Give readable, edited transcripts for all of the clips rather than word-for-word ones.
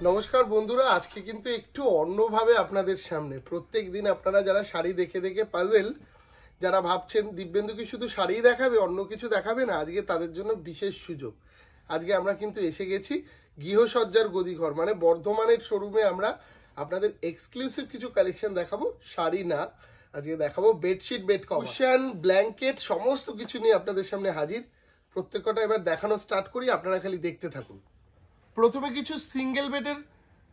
নমস্কার বন্ধুরা, আজকে কিন্তু একটু অন্যভাবে আপনাদের সামনে। প্রত্যেক দিন আপনারা যারা শাড়ি দেখে দেখে পাজেল, যারা ভাবছেন দিব্যেন্দু কি শুধু শাড়িই দেখাবে, অন্য কিছু দেখাবে না, আজকে তাদের জন্য বিশেষ সুযোগ। আজকে আমরা কিন্তু এসে গেছি গৃহসজ্জার গদিঘর মানে বর্ধমানের শোরুমে। আমরা আপনাদের এক্সক্লুসিভ কিছু কালেকশন দেখাবো, শাড়ি না, আজকে দেখাবো bedsheet, bed cover, cushion, blanket, সমস্ত কিছু নিয়ে আপনাদের সামনে হাজির। প্রত্যেকটা এবার দেখানো স্টার্ট করি, আপনারা খালি দেখতে থাকুন। প্রথমে কিছু সিঙ্গেল বেডের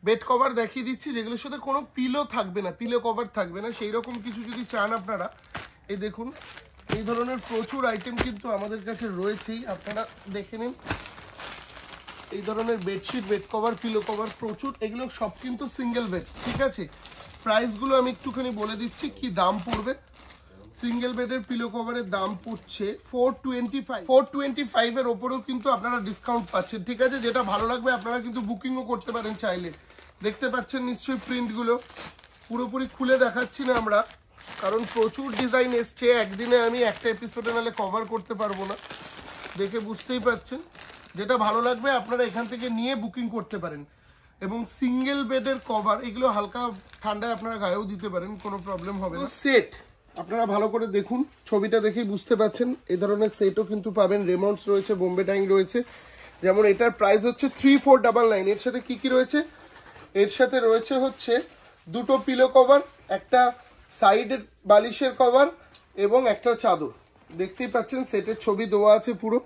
বেড কভার দেখিয়ে দিচ্ছি, যেগুলোর সাথে কোনো পিলো থাকবে না, পিলো কভার থাকবে না। সেই রকম কিছু যদি চান আপনারা, এই দেখুন এই ধরনের প্রচুর আইটেম কিন্তু আমাদের কাছে রয়েছেই, আপনারা দেখে নিন। এই ধরনের bedsheet, bed cover, pillow cover প্রচুর, এগুলো সব কিন্তু সিঙ্গেল বেড, ঠিক আছে। প্রাইসগুলো আমি একটুখানি বলে দিচ্ছি কি দাম পড়বে। সিঙ্গেল বেডের পিলো কভারের দাম পড়ছে 425 এর ওপরেও কিন্তু আপনারা ডিসকাউন্ট পাচ্ছেন, ঠিক আছে। যেটা ভালো লাগবে আপনারা কিন্তু বুকিংও করতে পারেন চাইলে। দেখতে পাচ্ছেন নিশ্চয়ই প্রিন্টগুলো, পুরোপুরি খুলে দেখাচ্ছি না আমরা, কারণ প্রচুর ডিজাইন এসছে, একদিনে আমি একটা এপিসোডে নাহলে কভার করতে পারবো না। দেখে বুঝতেই পারছেন, যেটা ভালো লাগবে আপনারা এখান থেকে নিয়ে বুকিং করতে পারেন। এবং সিঙ্গেল বেডের কভার, এগুলো হালকা ঠান্ডায় আপনারা গায়েও দিতে পারেন, কোনো প্রবলেম হবে না। সেট আপনারা ভালো করে দেখুন, ছবিটা দেখেই বুঝতে পারছেন এই ধরনের সেটও কিন্তু পাবেন। রেমন্ডস রয়েছে, বোম্বে ডাইং রয়েছে। যেমন এটার প্রাইস হচ্ছে 3499। এর সাথে কি কি রয়েছে? এর সাথে রয়েছে হচ্ছে দুটো পিলো কভার, একটা সাইডের বালিশের কভার এবং একটা চাদর। দেখতেই পাচ্ছেন সেটের ছবি দেওয়া আছে পুরো,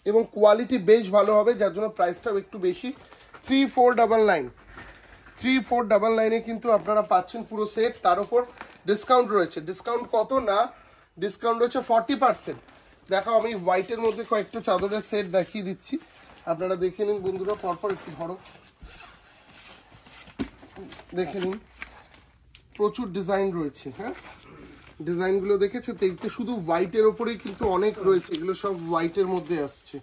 এবং কোয়ালিটি বেশ ভালো হবে, যার জন্য প্রাইসটাও একটু বেশি। 3499 কিন্তু আপনারা পাচ্ছেন পুরো সেট। তার উপর ডিসকাউন্ট রয়েছে। ডিসকাউন্ট কত না, ডিসকাউন্ট রয়েছে 40%। দেখো আমি হোয়াইটের মধ্যে কয়েকটা চাদরের সেট দেখিয়ে দিচ্ছি, আপনারা দেখে নিন বন্ধুরা, পরপর একটু ধরো দেখে নিন। প্রচুর ডিজাইন রয়েছে, হ্যাঁ ডিজাইনগুলো দেখেছে তো, এইটা শুধু হোয়াইটের ওপরেই কিন্তু অনেক রয়েছে, এগুলো সব হোয়াইটের মধ্যে আসছে,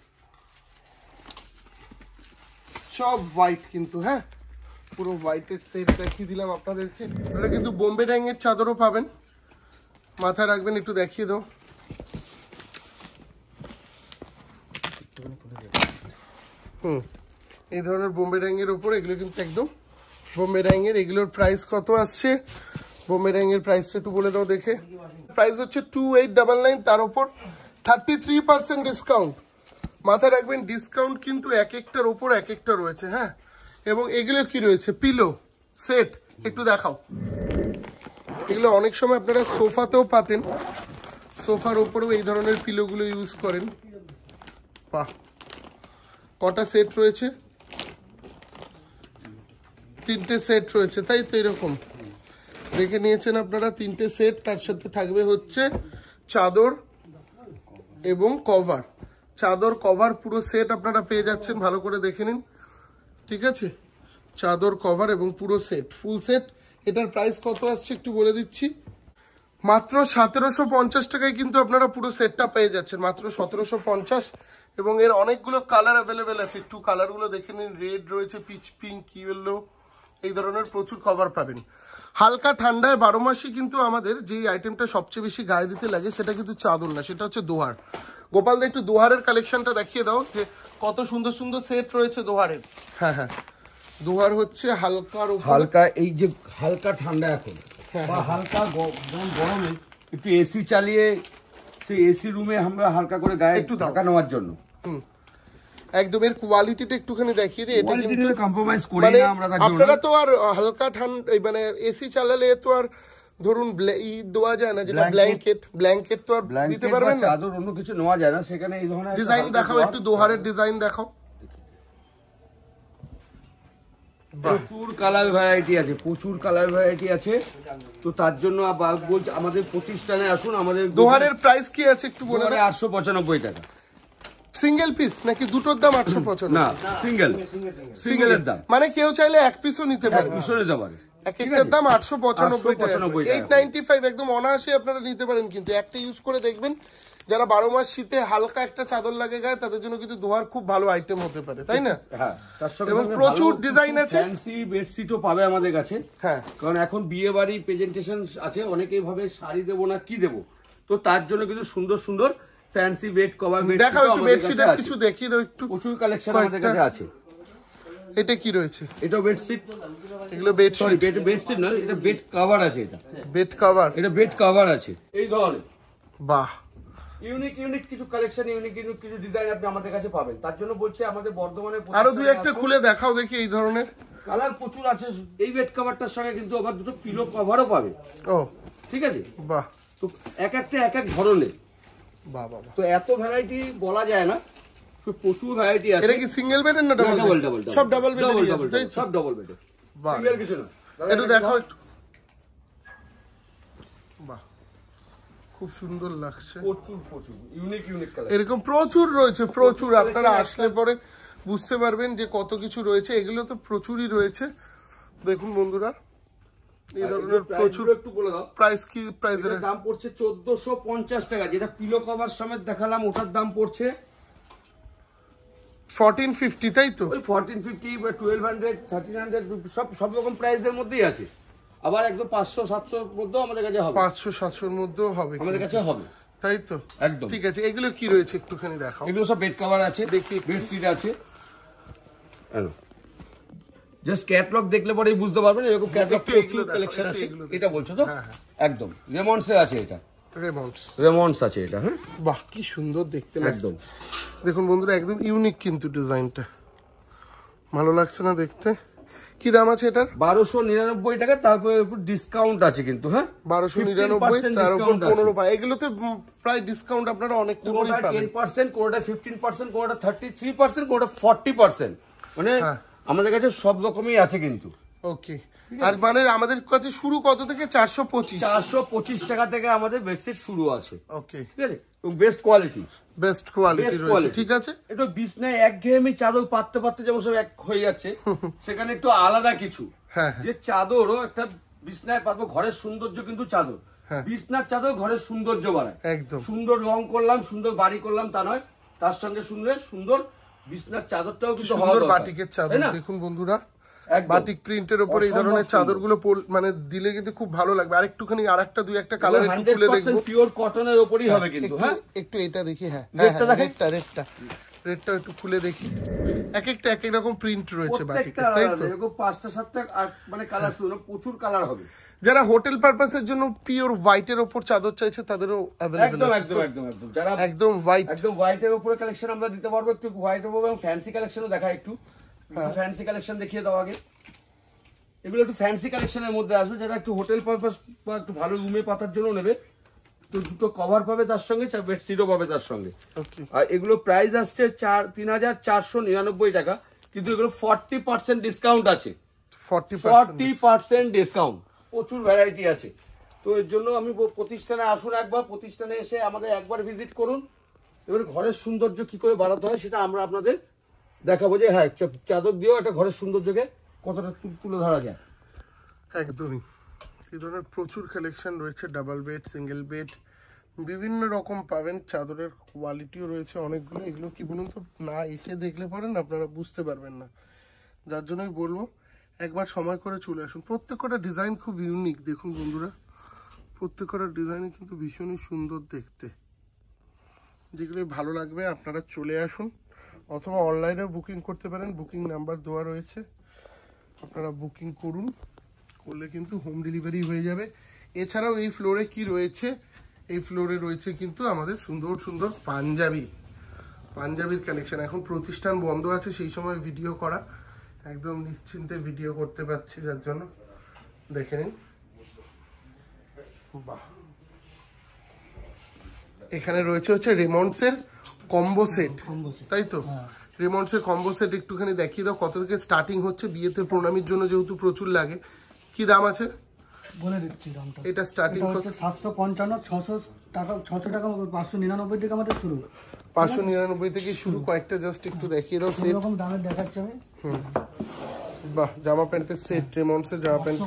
সব হোয়াইট কিন্তু, হ্যাঁ পুরো হোয়াইটের সেট দেখিয়ে দিলাম আপনাদেরকে। আপনারা কিন্তু বোম্বে ডাইং এর চাদরও পাবেন, মাথায় রাখবেন, একটু দেখিয়ে দাও। এই ধরনের বোম্বে ডাইং এর উপর এগুলো কিন্তু একদম বোম্বে ডাইং এর। এগুলোর প্রাইস কত আসছে? বোম্বে ডাইং এর প্রাইসটা একটু বলে দাও দেখে। প্রাইস হচ্ছে 2899, তার উপর 33% ডিসকাউন্ট। মাথায় রাখবেন ডিসকাউন্ট কিন্তু এক একটার ওপর এক একটা রয়েছে, হ্যাঁ। এবং এগুলো কি রয়েছে? পিলো সেট, একটু দেখাও। এগুলো অনেক সময় আপনারা সোফাতেও পাতেন, সোফার ওপরেও এই ধরনের পিলোগুলো ইউজ করেন। বাহ, কটা সেট রয়েছে? 3টে সেট রয়েছে, তাই তো। এরকম দেখে নিয়েছেন আপনারা, 3টে সেট, তার সাথে থাকবে হচ্ছে চাদর এবং কভার। চাদর কভার পুরো সেট আপনারা পেয়ে যাচ্ছেন, ভালো করে দেখে নিন, ঠিক আছে। চাদর কভার এবং পুরো সেট, ফুল সেট। এটার প্রাইস কত আসছে একটু বলে দিচ্ছি, মাত্র 1750 টাকায় কিন্তু আপনারা পুরো সেটটা পেয়ে যাচ্ছেন, মাত্র 1750। এবং এর অনেকগুলো কালার অ্যাভেলেবেল আছে, একটু কালারগুলো দেখে নিন। রেড রয়েছে, পিচ পিঙ্ক, ইয়েলো, এই ধরনের প্রচুর কভার পাবেন। হালকা ঠান্ডায় 12 মাসই কিন্তু আমাদের যেই আইটেমটা সবচেয়ে বেশি গায়ে দিতে লাগে সেটা কিন্তু চাদর না, সেটা হচ্ছে দোহার। গোপাল দা একটু দোহারের কালেকশনটা দেখিয়ে দাও, যে কত সুন্দর সুন্দর সেট রয়েছে দোহারের। হ্যাঁ হ্যাঁ, দোহার হচ্ছে হালকার উপর, হালকা, এই যে হালকা ঠান্ডা এখন বা হালকা গরমে একটু এসি চালিয়ে সেই এসি রুমে আমরা হালকা করে গায়ে একটু ঢাকা নেওয়ার জন্য। একদম এর কোয়ালিটিটা একটুখানি দেখিয়ে দিই। এটা কিন্তু কম্প্রোমাইজ করি না আমরা, আপনারা তো আর হালকা ঠান্ডা মানে এসি চালালে তো আর ধরুন দেওয়া যায় না, যেটা ব্ল্যাঙ্কেট তো আর দিতে পারবেন না, চাদর অন্য কিছু নেওয়া যায় না। সেখানে এই ধরনের ডিজাইন দেখাও, একটু দোহারের ডিজাইন দেখাও। প্রচুর কালার ভ্যারাইটি আছে, প্রচুর কালার ভ্যারাইটি আছে। তো তার জন্য বলছি আমাদের প্রতিষ্ঠানে আসুন। আমাদের দোহারের প্রাইস কি আছে একটু বলে দাও। 895 টাকা সিঙ্গেল পিস নাকি দুটোর দাম 895? না, সিঙ্গেলের দাম। মানে কেউ চাইলে এক পিসও নিতে পারে, পিসও নিতে পারে। এক একটার দাম 895 টাকা, 895 একদম অনায়াসে আপনারা নিতে পারেন। কিন্তু একটা ইউজ করে দেখবেন, যারা 12 মাস শীতে হালকা একটা চাদর লাগে গায়ে, তাদের জন্য কিন্তু দোহার খুব ভালো আইটেম হতে পারে, তাই না? হ্যাঁ, তার সঙ্গে এবং প্রচুর ডিজাইন আছে, ফ্যান্সি বেডশিটও পাবে আমাদের কাছে। হ্যাঁ, কারণ এখন বিয়ে বাড়ি প্রেজেন্টেশন আছে, অনেকেই ভাবে শাড়ি দেবো না কি দেবো, তো তার জন্য কিন্তু সুন্দর সুন্দর ফ্যান্সি বেড কভার দেখাও একটু। বেডশিটের কিছু দেখিয়ে দাও একটু, প্রচুর কালেকশন আমাদের কাছে আছে। এটা কি রয়েছে? এটা বেডশিট, এগুলো বেডশিট, বেডশিট নয়, এটা বেড কভার আছে। এটা বেড কভার, এটা বেড কভার আছে এই ধরনের। বাহ, ইউনিক কিছু কালেকশন, ইউনিক কিছু ডিজাইন আপনি আমাদের কাছে পাবেন। তার জন্য বলছি আমাদের বর্ধমানে আরো দুই একটা খুলে দেখাও দেখি। এই ধরনের কালার প্রচুর আছে। এই বেড কভারটার সঙ্গে কিন্তু আবার দুটো পিলো কভারও পাবে। ও ঠিক আছে, বাহ। তো এক একটা এক এক ধরনের, বাহ বাহ। তো এত ভ্যারাইটি বলা যায় না, প্রচুর ভ্যারাইটি আছে। এটা কি সিঙ্গেল বেড না ডাবল? সব ডাবল বেড আছে, তাই সব ডাবল বেড, বাহ, সিঙ্গেল কিছু না। একটু দেখাও একটু। বাহ, খুব সুন্দর লাগছে। প্রচুর ইউনিক কালার এরকম প্রচুর রয়েছে, প্রচুর। আপনারা আসলে পরে বুঝতে পারবেন যে কত কিছু রয়েছে। এগুলো তো প্রচুরই রয়েছে। দেখুন বন্ধুরা, এই ধরনের প্রচুর। একটু বলে দাও প্রাইস কি? প্রাইসের দাম পড়ছে 1450 টাকা। যেটা পিলো কভার সমেত দেখালাম ওটার দাম পড়ছে 1450, তাই তো? ওই 1450 বা 1200, 1300 সব রকম প্রাইসের মধ্যেই আছে। আবার একদম 500-700 মধ্যেও আমাদের কাছে হবে, 500-700 মধ্যেও হবে আমাদের কাছে হবে, তাই তো? একদম। ঠিক আছে, এগুলো কি রয়েছে একটুখানি দেখাও। এগুলো সব বেড কভার আছে, দেখি, বেডশিট আছে। জাস্ট ক্যাটালগ দেখলে পরেই বুঝতে পারবেন। এরকম ক্যাটালগ প্রচুর কালেকশন আছে। এটা বলছো তো? একদম রেমন্ডসে আছে। এটা রেমন্ডস আছে এটা। হ্যাঁ, বাহ, কি সুন্দর দেখতে লাগছে। দেখুন বন্ধুরা, একদম ইউনিক কিন্তু ডিজাইনটা ভালো লাগছে না দেখতে? কি দাম আছে এটার? 1299 টাকা। তারপরে ডিসকাউন্ট আছে কিন্তু। হ্যাঁ, 1299, তার উপর 15 এগুলোতে প্রায় ডিসকাউন্ট আপনারা অনেক কোনোটা 10%, কোনোটা 15%, কোনোটা 33%, কোনোটা 40%। মানে আমাদের কাছে সব রকমই আছে কিন্তু। ওকে। আর মানে আমাদের কাছে শুরু কত থেকে? 425 টাকা থেকে আমাদের বেডশিট শুরু আছে। ওকে, ঠিক আছে, এবং বেস্ট কোয়ালিটি রয়েছে। ঠিক আছে, একটু বিছনায় একঘেয়েমি চাদর পাততে যেমন সব এক হয়ে যাচ্ছে, সেখানে একটু আলাদা কিছু। যে চাদরও একটা বিছনায় পাতবো, ঘরের সৌন্দর্য কিন্তু চাদর। বিছনার চাদর ঘরের সৌন্দর্য বাড়ায়। একদম সুন্দর রং করলাম, সুন্দর বাড়ি করলাম তা নয়, তার সঙ্গে সুন্দর বিছনার চাদরটাও কিন্তু সুন্দর বাটিকের চাদর। দেখুন বন্ধুরা, বাটিক প্রিন্টের উপর এই ধরনের চাদরগুলো মানে দিলে কিন্তু খুব ভালো লাগবে। আর একটুখানি আরেকটা দুই একটা কালার একটু খুলে দেখবো। পিওর কটনের উপরই হবে কিন্তু। হ্যাঁ, একটু এটা দেখি। হ্যাঁ, রেডটা একটু খুলে দেখি। এক একটা এক এক রকম প্রিন্ট রয়েছে বাটিকে, তাই তো? এরকম 5টা-7টা মানে কালার শুনো, প্রচুর কালার হবে। যারা হোটেল পারপাসের জন্য পিওর হোয়াইটের উপর চাদর চাইছে তাদেরও अवेलेबल আছে। একদম যারা একদম হোয়াইটের উপরে কালেকশন আমরা দিতে পারবো। একটু হোয়াইটের উপর ফ্যান্সি কালেকশনও দেখা। একটু ফ্যান্সি কালেকশন দেখিয়ে দাও আগে। এগুলো একটু ফ্যান্সি কালেকশনের মধ্যে আসবে। যারা একটু হোটেল পারপাস বা একটু ভালো রুমে পাতার জন্য নেবে, তো দুটো কভার পাবে তার সঙ্গে, বেডশিটও পাবে তার সঙ্গে। আর এগুলো প্রাইস আসছে 3499 টাকা। কিন্তু এগুলো 40% ডিসকাউন্ট আছে। 40% ডিসকাউন্ট। প্রচুর ভ্যারাইটি আছে। তো এর জন্য আমি প্রতিষ্ঠানে আসুন একবার, প্রতিষ্ঠানে এসে আমাদের একবার ভিজিট করুন। এবার ঘরের সৌন্দর্য কি করে বাড়াতে হয় সেটা আমরা আপনাদের দেখাবো। যে হ্যাঁ, চাদর দিয়েও একটা ঘরের সৌন্দর্যকে কতটা তুলে ধরা যায়। একদমই এই ধরনের প্রচুর কালেকশন রয়েছে। ডাবল বেড, সিঙ্গেল বেড, বিভিন্ন রকম পাবেন। চাদরের কোয়ালিটিও রয়েছে অনেকগুলো। এগুলো কি বলুন তো, না এসে দেখলে পরেন আপনারা বুঝতে পারবেন না। যার জন্যই বলবো একবার সময় করে চলে আসুন। প্রত্যেকটা ডিজাইন খুব ইউনিক। দেখুন বন্ধুরা, প্রত্যেকটা ডিজাইনই কিন্তু ভীষণই সুন্দর দেখতে। যেগুলো ভালো লাগবে আপনারা চলে আসুন, অথবা অনলাইনে বুকিং করতে পারেন। বুকিং নাম্বার দেওয়া রয়েছে, আপনারা বুকিং করুন, করলে কিন্তু হোম ডেলিভারি হয়ে যাবে। এছাড়াও এই ফ্লোরে কি রয়েছে এই ফ্লোরে রয়েছে কিন্তু আমাদের সুন্দর সুন্দর পাঞ্জাবির কালেকশন। এখন প্রতিষ্ঠান বন্ধ আছে, সেই সময় ভিডিও করা, একদম নিশ্চিন্তে ভিডিও করতে পারছি, যার জন্য দেখে নিন। বাহ, এখানে রয়েছে হচ্ছে রেমন্ডসের কম্বো সেট, তাই তো? রেমন্ডসের কম্বো সেট একটুখানি দেখিয়ে দাও, কত থেকে স্টার্টিং হচ্ছে? বিয়েতে প্রণামীর জন্য যেহেতু প্রচুর লাগে, কি দাম আছে বলে দিচ্ছি দামটা। এটা স্টার্টিং হচ্ছে 755, 600 টাকা, 599 থেকে আমাদের শুরু। 599 থেকে শুরু। কয়েকটা জাস্ট একটু দেখিয়ে দাও সেট। এরকম দামের দেখাচ্ছি আমি। বাহ, জামা প্যান্টের সেট, রেমন্ডসের জামা প্যান্ট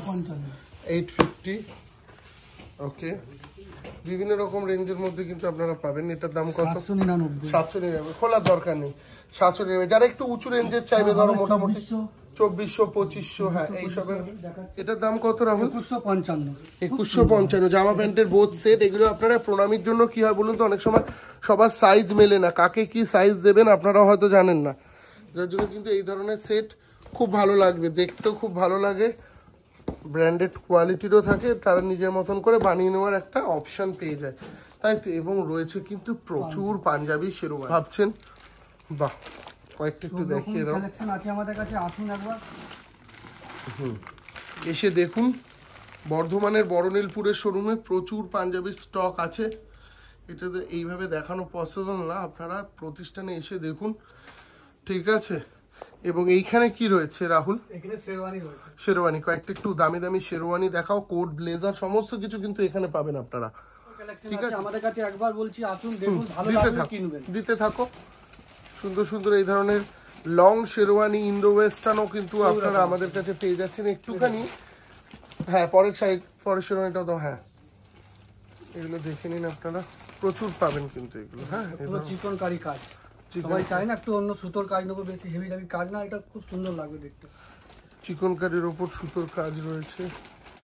850। ওকে, বিভিন্ন রকম রেঞ্জের মধ্যে কিন্তু আপনারা পাবেন। এটার দাম কত? 799। খোলার দরকার নেই, 799। যারা একটু উঁচু রেঞ্জের চাইবে, ধরো মোটামুটি 2400, 2500, হ্যাঁ এইসবের। এটার দাম কত রাহুল? 2155। জামা প্যান্টের বোথ সেট। এগুলো আপনারা প্রণামীর জন্য কি হয় বলুন তো, অনেক সময় সবার সাইজ মেলে না, কাকে কি সাইজ দেবেন আপনারা হয়তো জানেন না, যার জন্য কিন্তু এই ধরনের সেট খুব ভালো লাগবে, দেখতেও খুব ভালো লাগে, ব্র্যান্ডেড কোয়ালিটিরও থাকে, তারা নিজের মতন করে বানিয়ে নেওয়ার একটা অপশন পেয়ে যায়, তাই তো। এবং রয়েছে কিন্তু প্রচুর পাঞ্জাবি শেরওয়ানি। ভাবছেন, বাহ, কয়েকটা একটু দেখিয়ে দাও। কালেকশন আছে আমাদের কাছে, আসুন একবার। এসে দেখুন, বর্ধমানের বড়নীলপুরের শোরুমে প্রচুর পাঞ্জাবির স্টক আছে। এটা তো এইভাবে দেখানো পসিবল না, আপনারা প্রতিষ্ঠানে এসে দেখুন, ঠিক আছে? এবং এইখানে কি রয়েছে রাহুল? এখানে শেরওয়ানি রয়েছে। শেরওয়ানি, কয়েকটা একটু দামি দামি শেরওয়ানি দেখাও। কোট, ব্লেজার, সমস্ত কিছু কিন্তু এখানে পাবেন আপনারা, ঠিক আছে? আমাদের কাছে একবার বলছি আসুন, দেখুন, ভালো লাগবে কিনবেন। দিতে থাকো। সুন্দর সুন্দর এই ধরনের লং শেরওয়ানি, ইন্দো ওয়েস্টার্নও কিন্তু আপনারা আমাদের কাছে পেয়ে যাচ্ছেন। একটুখানি, হ্যাঁ, পরের শেরওয়ানিটাও তো, হ্যাঁ, এগুলো দেখে নিন আপনারা, প্রচুর পাবেন কিন্তু এগুলো। হ্যাঁ, পুরো চিকনকারি কাজ, সবাই চায় না একটু অন্য সুতোর কাজ নেবো, বেশি হেভি কাজ না, এটা খুব সুন্দর লাগবে দেখতে। চিকনকারির ওপর সুতোর কাজ রয়েছে।